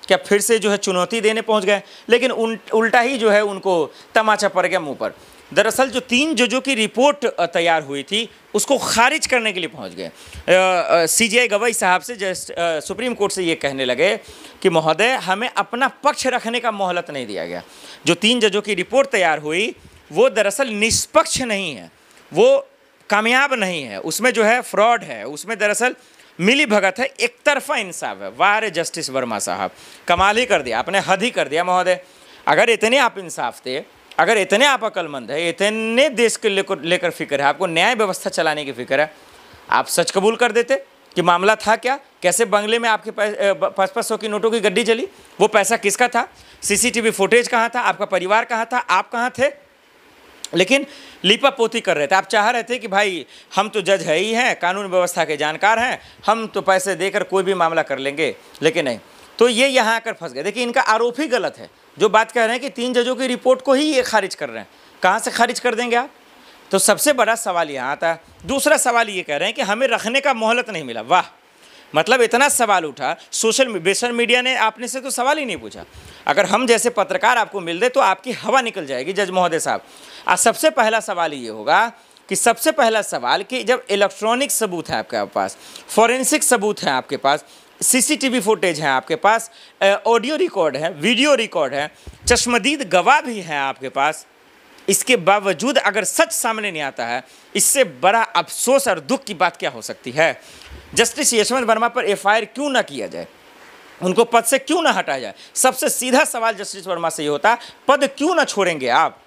क्या फिर से जो है चुनौती देने पहुंच गए? लेकिन उल्टा ही जो है उनको तमाचा पड़ गया मुंह पर। दरअसल जो 3 जजों की रिपोर्ट तैयार हुई थी उसको खारिज करने के लिए पहुंच गए। सीजेआई गवाई साहब से सुप्रीम कोर्ट से ये कहने लगे कि महोदय हमें अपना पक्ष रखने का मोहलत नहीं दिया गया। जो 3 जजों की रिपोर्ट तैयार हुई वो दरअसल निष्पक्ष नहीं है, वो कामयाब नहीं है, उसमें जो है फ्रॉड है, उसमें दरअसल मिली भगत है, एक तरफा इंसाफ है। वाह रे जस्टिस वर्मा साहब, कमाल ही कर दिया आपने, हद ही कर दिया महोदय। अगर इतने आप इंसाफ थे, अगर इतने आप अक्लमंद है, इतने देश के लेकर फिक्र है, आपको न्याय व्यवस्था चलाने की फिक्र है, आप सच कबूल कर देते कि मामला था क्या, कैसे बंगले में आपके 500 की नोटों की गड्डी चली, वो पैसा किसका था, सीसीटीवी फुटेज कहाँ था, आपका परिवार कहाँ था, आप कहाँ थे। लेकिन लीपा पोती कर रहे थे। आप चाह रहे थे कि भाई हम तो जज है ही हैं, कानून व्यवस्था के जानकार हैं, हम तो पैसे देकर कोई भी मामला कर लेंगे, लेकिन नहीं। तो ये यहाँ आकर फंस गए। देखिए इनका आरोप ही गलत है, जो बात कह रहे हैं कि 3 जजों की रिपोर्ट को ही ये खारिज कर रहे हैं। कहाँ से खारिज कर देंगे आप? तो सबसे बड़ा सवाल यहाँ आता है। दूसरा सवाल ये कह रहे हैं कि हमें रखने का मोहलत नहीं मिला। वाह, मतलब इतना सवाल उठा, सोशल मीडिया ने आपने से तो सवाल ही नहीं पूछा। अगर हम जैसे पत्रकार आपको मिल दे तो आपकी हवा निकल जाएगी जज महोदय साहब। आज सबसे पहला सवाल ये होगा कि सबसे पहला सवाल कि जब इलेक्ट्रॉनिक सबूत है आपके पास, फॉरेंसिक सबूत है आपके पास, सीसीटीवी फुटेज है आपके पास, ऑडियो रिकॉर्ड है, वीडियो रिकॉर्ड है, चश्मदीद गवाह भी है आपके पास, इसके बावजूद अगर सच सामने नहीं आता है, इससे बड़ा अफसोस और दुख की बात क्या हो सकती है? जस्टिस यशवंत वर्मा पर एफआईआर क्यों ना किया जाए, उनको पद से क्यों ना हटाया जाए? सबसे सीधा सवाल जस्टिस वर्मा से ये होता, पद क्यों ना छोड़ेंगे आप?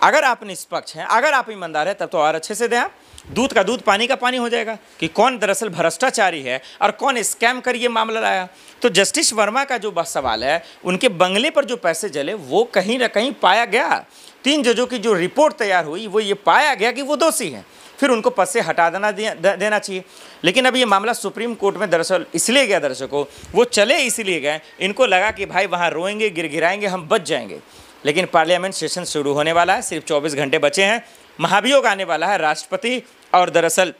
अगर आप निष्पक्ष हैं, अगर आप ईमानदार हैं, तब तो और अच्छे से दें आप। दूध का दूध पानी का पानी हो जाएगा कि कौन दरअसल भ्रष्टाचारी है और कौन स्कैम कर ये मामला लाया। तो जस्टिस वर्मा का जो सवाल है, उनके बंगले पर जो पैसे जले वो कहीं ना कहीं पाया गया। 3 जजों की जो रिपोर्ट तैयार हुई वो ये पाया गया कि वो दोषी हैं, फिर उनको पद से हटा देना चाहिए। लेकिन अब ये मामला सुप्रीम कोर्ट में दरअसल इसलिए गया, दर्शकों वो चले इसलिए गए, इनको लगा कि भाई वहाँ रोएंगे गिड़गिड़ाएंगे हम बच जाएंगे। लेकिन पार्लियामेंट सेशन शुरू होने वाला है, सिर्फ 24 घंटे बचे हैं, महाभियोग आने वाला है। राष्ट्रपति और दरअसल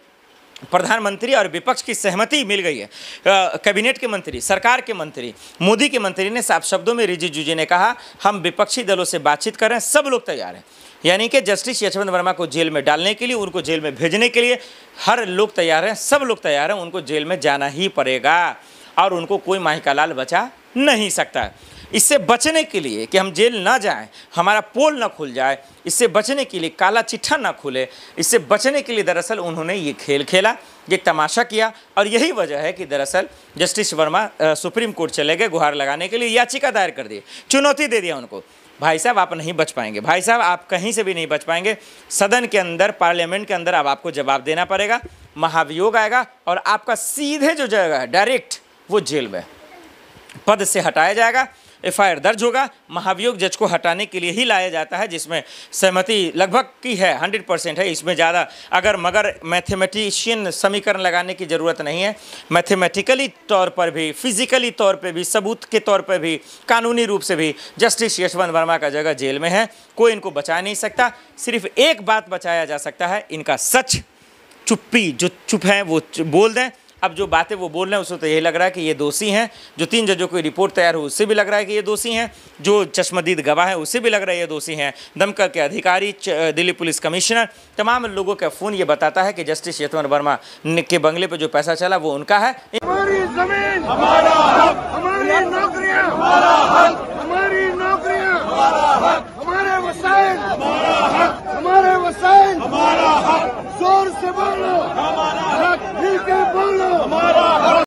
प्रधानमंत्री और विपक्ष की सहमति मिल गई है। कैबिनेट के मंत्री, सरकार के मंत्री, मोदी के मंत्री ने साफ शब्दों में रिजिजू जी ने कहा हम विपक्षी दलों से बातचीत कर रहे हैं, सब लोग तैयार हैं। यानी कि जस्टिस यशवंत वर्मा को जेल में डालने के लिए, उनको जेल में भेजने के लिए हर लोग तैयार हैं, सब लोग तैयार हैं। उनको जेल में जाना ही पड़ेगा और उनको कोई माही का लाल बचा नहीं सकता। इससे बचने के लिए कि हम जेल ना जाएं, हमारा पोल ना खुल जाए, इससे बचने के लिए काला चिट्ठा ना खुले, इससे बचने के लिए दरअसल उन्होंने ये खेल खेला, ये तमाशा किया। और यही वजह है कि दरअसल जस्टिस वर्मा सुप्रीम कोर्ट चले गए गुहार लगाने के लिए, याचिका दायर कर दी, चुनौती दे दिया उनको, भाई साहब आप नहीं बच पाएंगे, भाई साहब आप कहीं से भी नहीं बच पाएंगे, सदन के अंदर, पार्लियामेंट के अंदर अब आपको जवाब देना पड़ेगा, महाभियोग आएगा और आपका सीधे जो जगह है डायरेक्ट वो जेल में, पद से हटाया जाएगा, एफआईआर दर्ज होगा। महाभियोग जज को हटाने के लिए ही लाया जाता है, जिसमें सहमति लगभग की है, 100% है, इसमें ज़्यादा अगर मगर मैथमेटिशियन समीकरण लगाने की ज़रूरत नहीं है। मैथमेटिकली तौर पर भी, फिजिकली तौर पर भी, सबूत के तौर पर भी, कानूनी रूप से भी जस्टिस यशवंत वर्मा का जगह जेल में है, कोई इनको बचा नहीं सकता। सिर्फ एक बात बचाया जा सकता है, इनका सच, चुप्पी, जो चुप हैं वो बोल दें। अब जो बातें वो बोल रहे हैं उसको तो यही लग रहा है कि ये दोषी हैं, जो 3 जजों की रिपोर्ट तैयार हुई उससे भी लग रहा है कि ये दोषी हैं, जो चश्मदीद गवाह है उससे भी लग रहा है ये दोषी हैं, दमकल के अधिकारी, दिल्ली पुलिस कमिश्नर, तमाम लोगों का फ़ोन ये बताता है कि जस्टिस यशवंत वर्मा के बंगले पर जो पैसा चला वो उनका है।